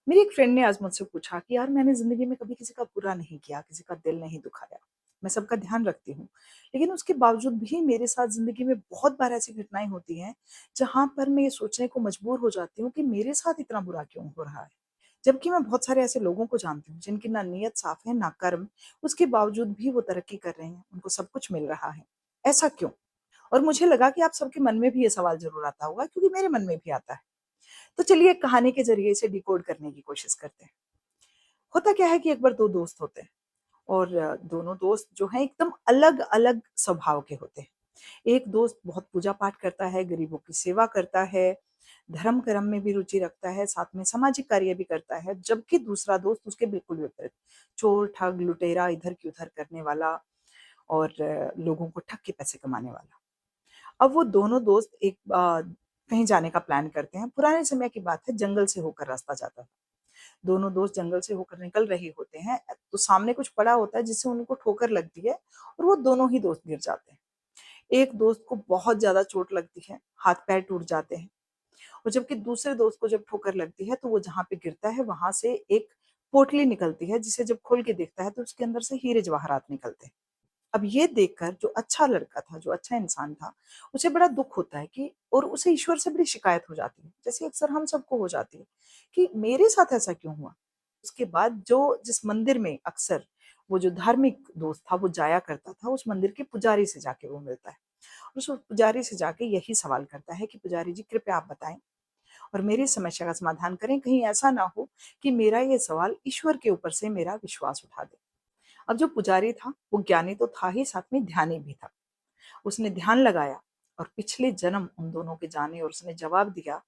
मेरी एक फ्रेंड ने आज मुझसे पूछा कि यार मैंने ज़िंदगी में कभी किसी का बुरा नहीं किया, किसी का दिल नहीं दुखाया। मैं सबका ध्यान रखती हूँ। लेकिन उसके बावजूद भी मेरे साथ ज़िंदगी में बहुत बार ऐसी घटनाएँ होती हैं, जहाँ पर मैं ये सोचने को मजबूर हो जाती हूँ कि मेरे साथ इतना बुरा क्यों हो रहा है? जबकि मैं बहुत सारे ऐसे लोगों को जानती हूँ, जिनकी ना नीयत साफ़ है, ना कर्म, उसके बावजूद भी वो तरक्की कर रहे हैं, उनको सब कुछ मिल रहा है। ऐसा क्यों? और मुझे लगा कि आप सबके मन में भी ये सवाल ज़रूर आता होगा क्योंकि मेरे मन में भी आता है। तो चलिए एक कहानी के ज़रिए इसे डिकोड करने की कोशिश करते हैं। होता क्या है कि एक बार 2 दोस्त होते हैं और दोनों दोस्त जो हैं एकदम अलग-अलग स्वभाव के होते हैं। एक दोस्त बहुत पूजा-पाठ करता है, गरीबों की सेवा करता है, धर्म-कर्म में भी रुचि रखता है, साथ में सामाजिक कार्य भी करता है, जबकि दूसरा दोस्त उसके बिल्कुल विपरीत, चोर, ठग, लुटेरा, इधर की उधर करने वाला और लोगों को ठग के पैसे कमाने वाला। अब वो दोनों दोस्त कहीं जाने का प्लान करते हैं। पुराने समय की बात है, जंगल से होकर रास्ता जाता था। दोनों दोस्त जंगल से होकर निकल रहे होते हैं, तो सामने कुछ पड़ा होता है जिससे उनको ठोकर लगती है और वो दोनों ही दोस्त गिर जाते हैं। एक दोस्त को बहुत ज़्यादा चोट लगती है, हाथ-पैर टूट जाते हैं और जबकि दूसरे दोस्त को जब ठोकर लगती है, तो वो जहाँ पे गिरता है, वहाँ से एक पोटली निकलती है, जिसे जब खोल के देखता है, तो उसके अंदर से हीरे-जवाहरात निकलते हैं। अब ये देखकर जो अच्छा लड़का था, जो अच्छा इंसान था, उसे बड़ा दुःख होता है कि और उसे ईश्वर से बड़ी शिकायत हो जाती है, जैसे अक्सर हम सबको हो जाती है, कि मेरे साथ ऐसा क्यों हुआ? उसके बाद जो जिस मंदिर में अक्सर वो जो धार्मिक दोस्त था, वो जाया करता था, उस मंदिर के पुजारी से जाके वो मिलता है। उस पुजारी से जाके यही सवाल करता है कि पुजारी जी कृपया आप बताएँ और मेरी समस्या का समाधान करें, कहीं ऐसा ना हो कि मेरा ये सवाल ईश्वर के ऊपर से मेरा विश्वास उठा दे। अब जो पुजारी था, वो ज्ञानी तो था ही, साथ में ध्यानी भी था। उसने ध्यान लगाया और पिछले जन्म उन दोनों के जाने और उसने जवाब दिया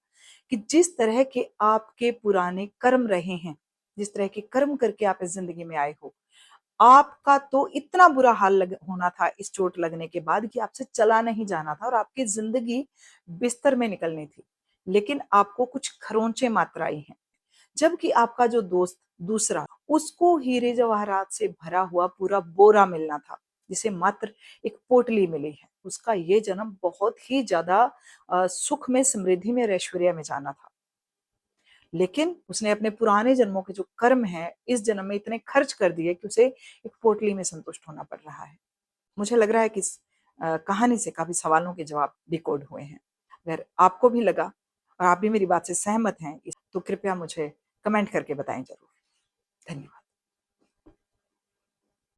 कि जिस तरह के आपके पुराने कर्म रहे हैं, जिस तरह के कर्म करके आप इस ज़िंदगी में आए हो, आपका तो इतना बुरा हाल लग होना था इस चोट लगने के बाद कि आपसे चला नहीं जाना था और आपकी ज़िंदगी बिस्तर में निकलनी थी। लेकिन आपको कुछ खरोंचे मात्र आई हैं। जबकि आपका जो दोस्त दूसरा, उसको हीरे जवाहरात से भरा हुआ पूरा बोरा मिलना था, जिसे मात्र एक पोटली मिली है। उसका ये जन्म बहुत ही ज़्यादा सुख में, समृद्धि में और ऐश्वर्य में जाना था। लेकिन उसने अपने पुराने जन्मों के जो कर्म हैं, इस जन्म में इतने खर्च कर दिए कि उसे एक पोटली में संतुष्ट होना पड़ रहा है। मुझे लग रहा है कि इस कहानी से काफ़ी सवालों के जवाब डिकोड हुए हैं। अगर आपको भी लगा और आप भी मेरी बात से सहमत हैं, तो कृपया मुझे कमेंट करके बताएँ ज़रूर। धन्यवाद।